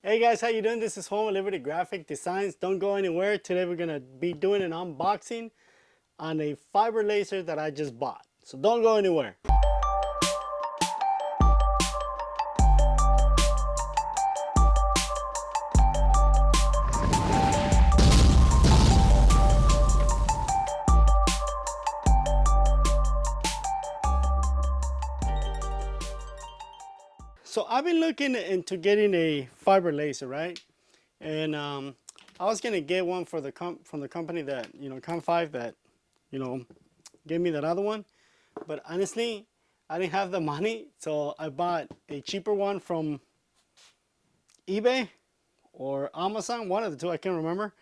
Hey guys, how you doing? This is Home Liberty Graphic Designs. Don't go anywhere. Today we're gonna be doing an unboxing on a fiber laser that I just bought. So don't go anywhere. So I've been looking into getting a fiber laser, right? And I was gonna get one for the from the company that Com5 that gave me that other one. But honestly, I didn't have the money, so I bought a cheaper one from eBay or Amazon, one of the two, I can't remember.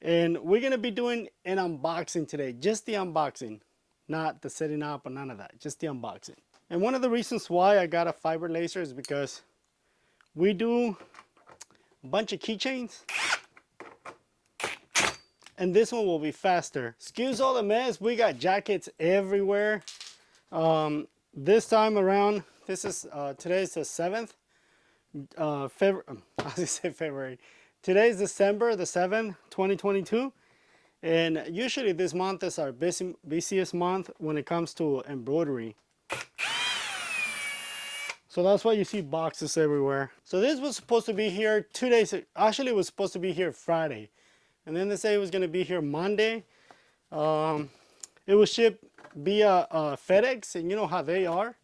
And we're gonna be doing an unboxing today, just the unboxing, not the setting up or none of that, just the unboxing. And one of the reasons why I got a fiber laser is because we do a bunch of keychains, and this one will be faster. Excuse all the mess, we got jackets everywhere. This time around, this is today's the 7th, February. I was gonna say February. Today's December the 7th, 2022, and usually this month is our busiest month when it comes to embroidery. So that's why you see boxes everywhere. So this was supposed to be here 2 days. Actually, it was supposed to be here Friday, and then they say it was going to be here Monday. It was shipped via FedEx, and you know how they are.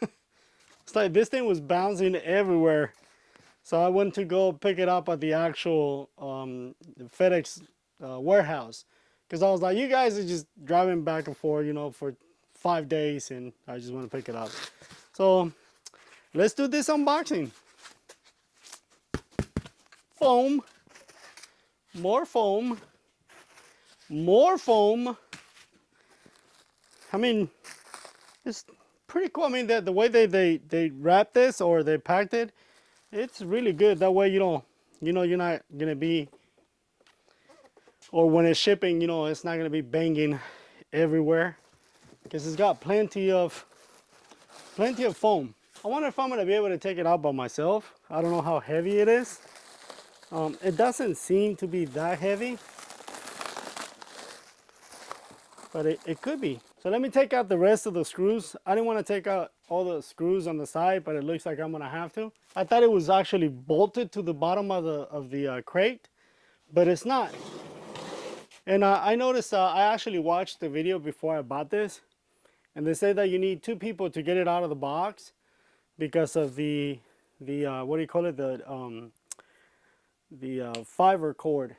It's like this thing was bouncing everywhere. So I went to go pick it up at the actual FedEx warehouse, because I was like, you guys are just driving back and forth, for 5 days, and I just want to pick it up. So let's do this unboxing. Foam, more foam, more foam. I mean, it's pretty cool. I mean, the way they wrap this or they packed it, it's really good. That way you're not gonna be, or when it's shipping, it's not gonna be banging everywhere, because it's got plenty of foam. I wonder if I'm gonna be able to take it out by myself. I don't know how heavy it is. It doesn't seem to be that heavy, but it could be. So let me take out the rest of the screws. I didn't want to take out all the screws on the side, but it looks like I'm gonna have to. I thought it was actually bolted to the bottom of the crate, but it's not. And I noticed, I actually watched the video before I bought this, and they say that you need 2 people to get it out of the box because of the what do you call it, the fiber cord,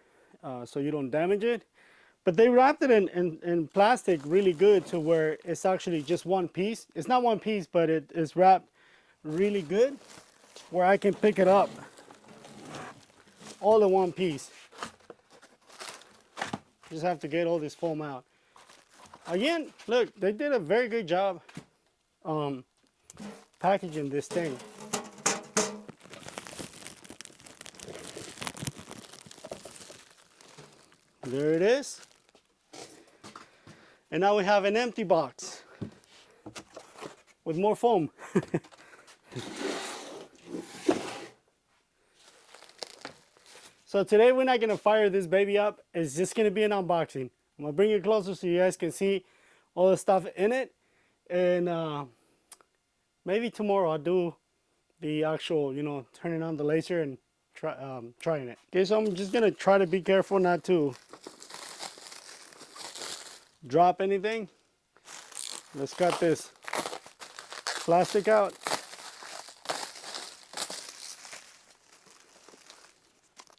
so you don't damage it. But they wrapped it in plastic really good to where it's actually just one piece. It's not one piece, but it is wrapped really good where I can pick it up all in one piece. Just have to get all this foam out. Again, look, they did a very good job packaging this thing. There it is. And now we have an empty box with more foam. So today we're not gonna fire this baby up. It's just gonna be an unboxing. I'm gonna bring it closer so you guys can see all the stuff in it. And maybe tomorrow I'll do the actual, turning on the laser and trying it. Okay, so I'm just gonna try to be careful not to drop anything. Let's cut this plastic out.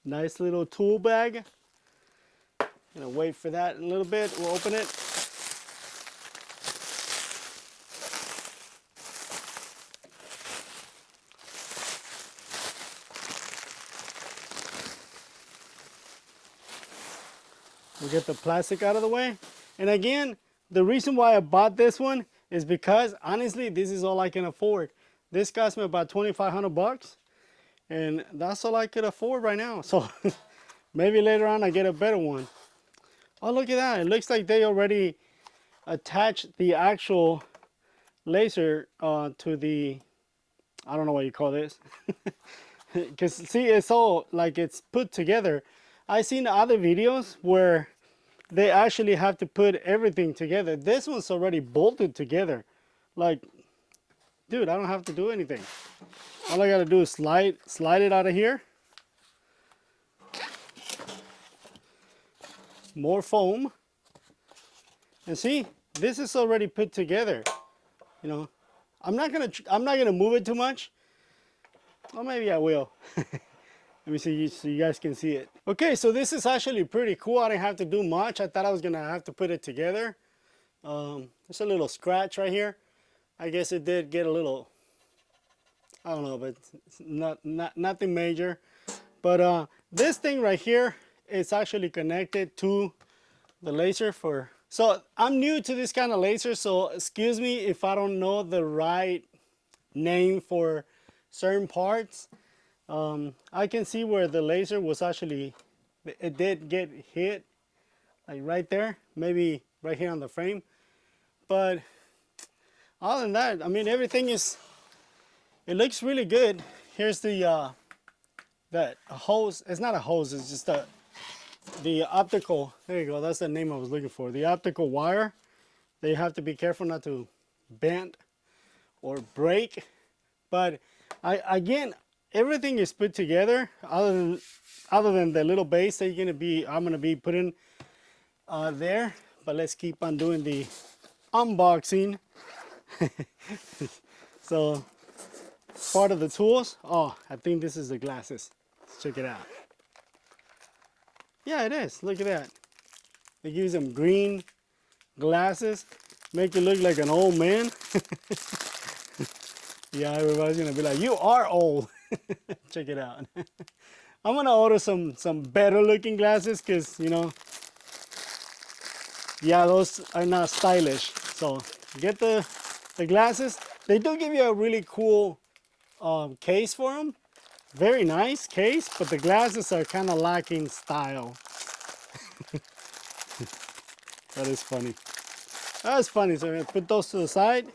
Nice little tool bag. Gonna wait for that in a little bit. We'll open it. We'll get the plastic out of the way. And again, the reason why I bought this one is because honestly, this is all I can afford. This cost me about 2,500 bucks, and that's all I could afford right now. So maybe later on I get a better one. Oh, look at that. It looks like they already attached the actual laser to the, I don't know what you call this. because see, it's all like it's put together. I seen other videos where they actually have to put everything together. This one's already bolted together. Like, dude, I don't have to do anything. All I gotta do is slide it out of here. More foam. And see, this is already put together. You know, I'm not gonna move it too much. Or maybe I will. Let me see so you guys can see it. Okay, so this is actually pretty cool. I didn't have to do much. I thought I was gonna have to put it together. There's a little scratch right here. I guess it did get a little, I don't know, but it's nothing major. But this thing right here is actually connected to the laser for. So I'm new to this kind of laser, so excuse me if I don't know the right name for certain parts. I can see where the laser was actually, it did get hit, like right there, maybe right here on the frame. But other than that, I mean, everything is, it looks really good. Here's the that hose. It's not a hose, it's just the optical, there you go, that's the name I was looking for. The optical wire. They have to be careful not to bend or break. But again, everything is put together other than the little base that I'm gonna be putting there. But let's keep on doing the unboxing. So part of the tools. Oh, I think this is the glasses. Let's check it out. Yeah, it is. Look at that. They use them green glasses, make you look like an old man. Yeah, everybody's gonna be like, you are old. Check it out. I'm gonna order some better looking glasses because, you know, yeah, those are not stylish. So get the glasses. They do give you a really cool case for them. Very nice case, but the glasses are kind of lacking style. That is funny. That's funny. So I'm gonna put those to the side.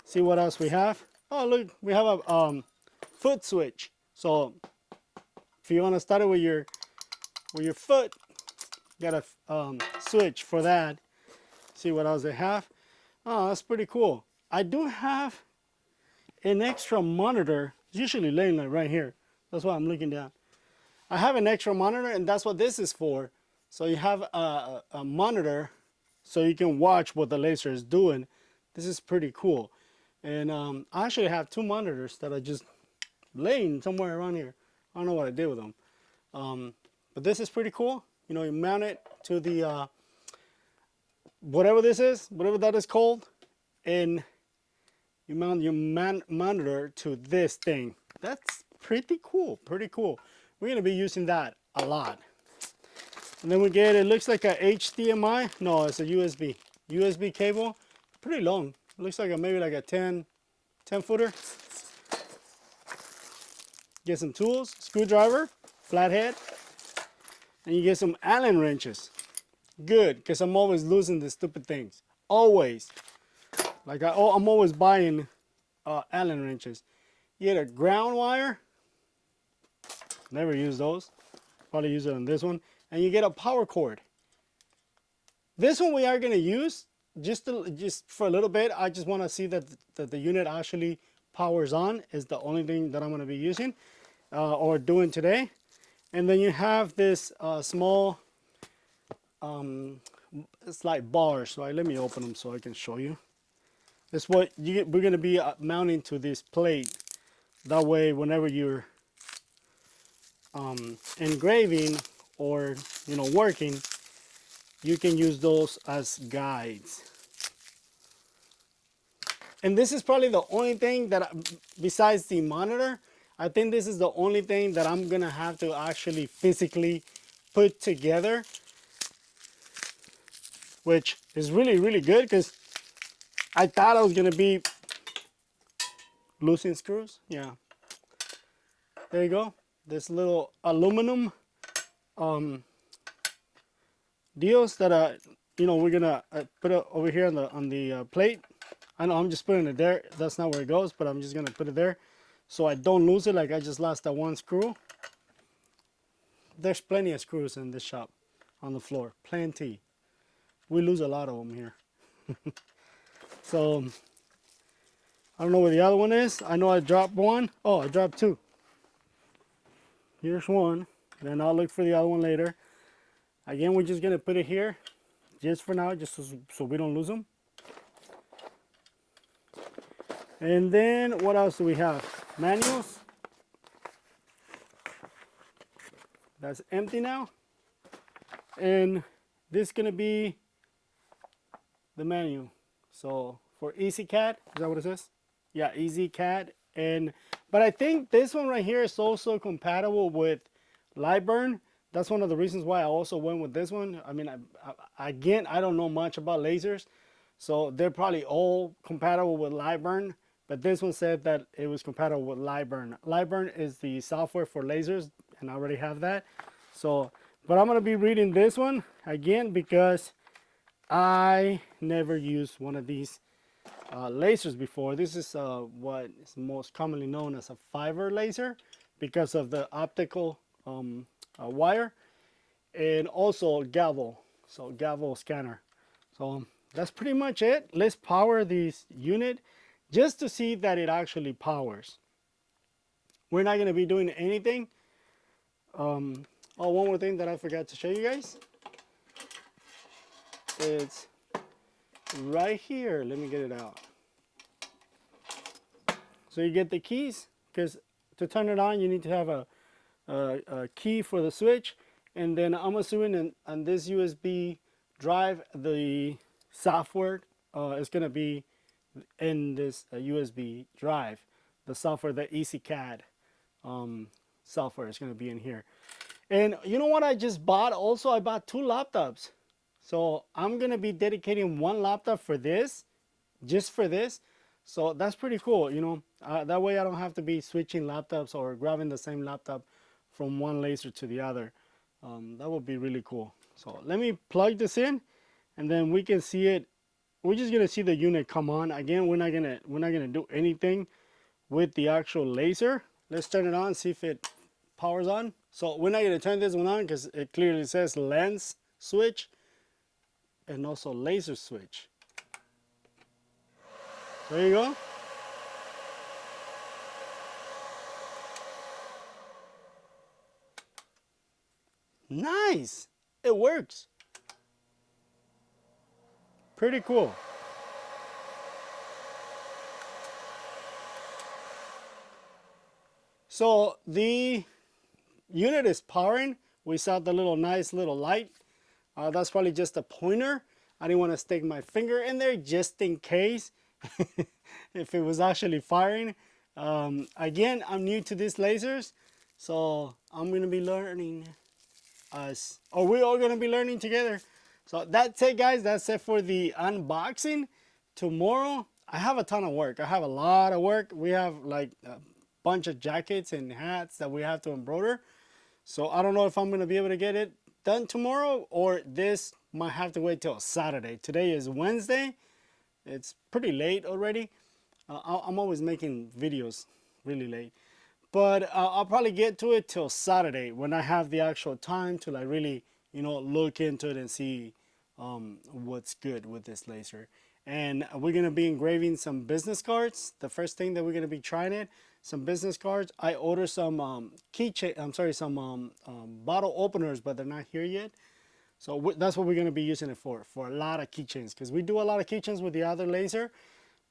See what else we have. Oh, look, we have a foot switch. So if you want to start it with your foot, you got a switch for that. See what else they have. Oh, that's pretty cool. I do have an extra monitor. It's usually laying like right here. That's why I'm looking down. I have an extra monitor, and that's what this is for. So you have a monitor so you can watch what the laser is doing. This is pretty cool. And I actually have two monitors that are just laying somewhere around here. I don't know what I did with them. But this is pretty cool. You know, you mount it to the, whatever this is, whatever that is called. And you mount your monitor to this thing. That's pretty cool, pretty cool. We're gonna be using that a lot. And then we get, it looks like a HDMI. No, it's a USB cable. Pretty long. It looks like maybe like a 10 footer. Get some tools, screwdriver, flathead, and you get some Allen wrenches. Good, because I'm always losing the stupid things. Always. Like I'm always buying Allen wrenches. You get a ground wire. Never use those. Probably use it on this one. And you get a power cord. This one we are going to use just for a little bit. I just want to see that the unit actually powers on. Is the only thing that I'm going to be using or doing today. And then you have this small, it's like bars. So let me open them so I can show you. That's what we're going to be mounting to this plate. That way, whenever you're engraving or, you know, working, you can use those as guides. And this is probably the only thing that, besides the monitor, I think this is the only thing that I'm gonna have to actually physically put together, which is really, really good because I thought I was gonna be losing screws. Yeah, there you go. This little aluminum deals that you know, we're gonna put it over here on the plate. I know I'm just putting it there. That's not where it goes, but I'm just gonna put it there. so I don't lose it like I just lost that one screw. There's plenty of screws in this shop on the floor, plenty. We lose a lot of them here. So I don't know where the other one is. I know I dropped one. Oh, I dropped two. Here's one. Then I'll look for the other one later. Again, we're just gonna put it here, just for now, just so we don't lose them. And then what else do we have? Manuals. That's empty now. And this is gonna be the menu. So for EasyCAD, is that what it says? Yeah, EasyCAD. But I think this one right here is also compatible with Lightburn. That's one of the reasons why I also went with this one. I mean, again, I don't know much about lasers, so they're probably all compatible with Lightburn. But this one said that it was compatible with Lightburn. Lightburn is the software for lasers, and I already have that. So, but I'm gonna be reading this one again because I never used one of these lasers before. This is what is most commonly known as a fiber laser because of the optical wire, and also Galvo, so Galvo scanner. So that's pretty much it. Let's power this unit just to see that it actually powers. We're not going to be doing anything. Oh, one more thing that I forgot to show you guys. It's right here. Let me get it out. So you get the keys, because to turn it on you need to have a key for the switch, and then I'm assuming on this USB drive the software is going to be in this USB drive. The software, the EasyCAD software is going to be in here. And you know what I just bought also? I bought two laptops. So I'm going to be dedicating one laptop for this, just for this. So that's pretty cool, you know. That way I don't have to be switching laptops or grabbing the same laptop from one laser to the other. That would be really cool. So let me plug this in, and then we can see it. We're just gonna see the unit come on. Again, we're not gonna do anything with the actual laser. Let's turn it on, see if it powers on. So we're not gonna turn this one on because it clearly says lens switch and also laser switch. There you go. Nice. It works. Pretty cool. So the unit is powering. We saw the nice little light. That's probably just a pointer. I didn't want to stick my finger in there just in case if it was actually firing. Again, I'm new to these lasers, so I'm going to be learning we're all going to be learning together. So that's it, guys. That's it for the unboxing. Tomorrow, I have a ton of work. I have a lot of work. We have like a bunch of jackets and hats that we have to embroider. So I don't know if I'm going to be able to get it done tomorrow, or this might have to wait till Saturday. Today is Wednesday. It's pretty late already. I'm always making videos really late. But I'll probably get to it till Saturday when I have the actual time to like really, you know, look into it and see what's good with this laser. And we're going to be engraving some business cards. The first thing that we're going to be trying it, some business cards. I ordered some some bottle openers, but they're not here yet. So that's what we're going to be using it for a lot of keychains, because we do a lot of keychains with the other laser.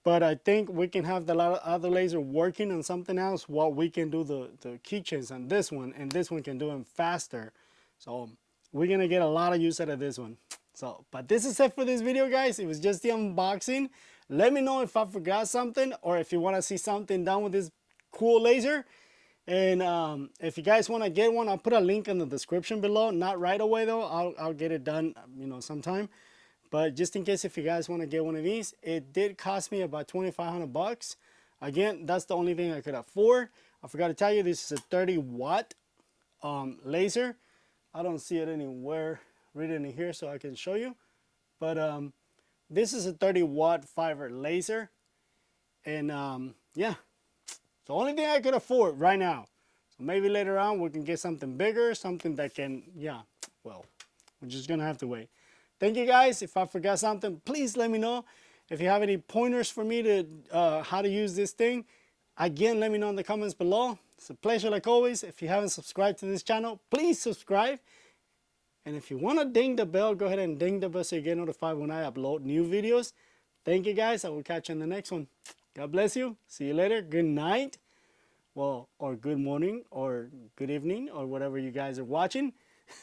But I think we can have the other laser working on something else while we can do the keychains on this one, and this one can do them faster. So we're gonna get a lot of use out of this one. So, but this is it for this video, guys. It was just the unboxing. Let me know if I forgot something, or if you want to see something done with this cool laser. And if you guys want to get one, I'll put a link in the description below. Not right away though. I'll get it done, you know, sometime. But just in case if you guys want to get one of these, it did cost me about 2,500 bucks. Again, that's the only thing I could afford. I forgot to tell you, this is a 30-watt laser. I don't see it anywhere written in here so I can show you. But this is a 30-watt fiber laser. And yeah, It's the only thing I could afford right now. So maybe later on we can get something bigger, something that can, yeah, well, we're just gonna have to wait. Thank you guys. If I forgot something, please let me know. If you have any pointers for me to how to use this thing, again, let me know in the comments below. It's a pleasure like always. If you haven't subscribed to this channel, please subscribe. And if you want to ding the bell, go ahead and ding the bell so you get notified when I upload new videos. Thank you guys. I will catch you in the next one. God bless you. See you later. Good night. Well, or good morning, or good evening, or whatever you guys are watching.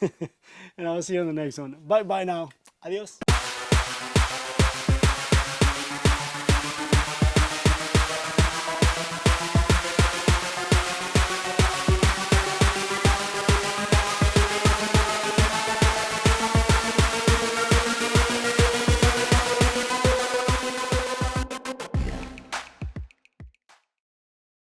And I'll see you on the next one. Bye-bye now. Adios.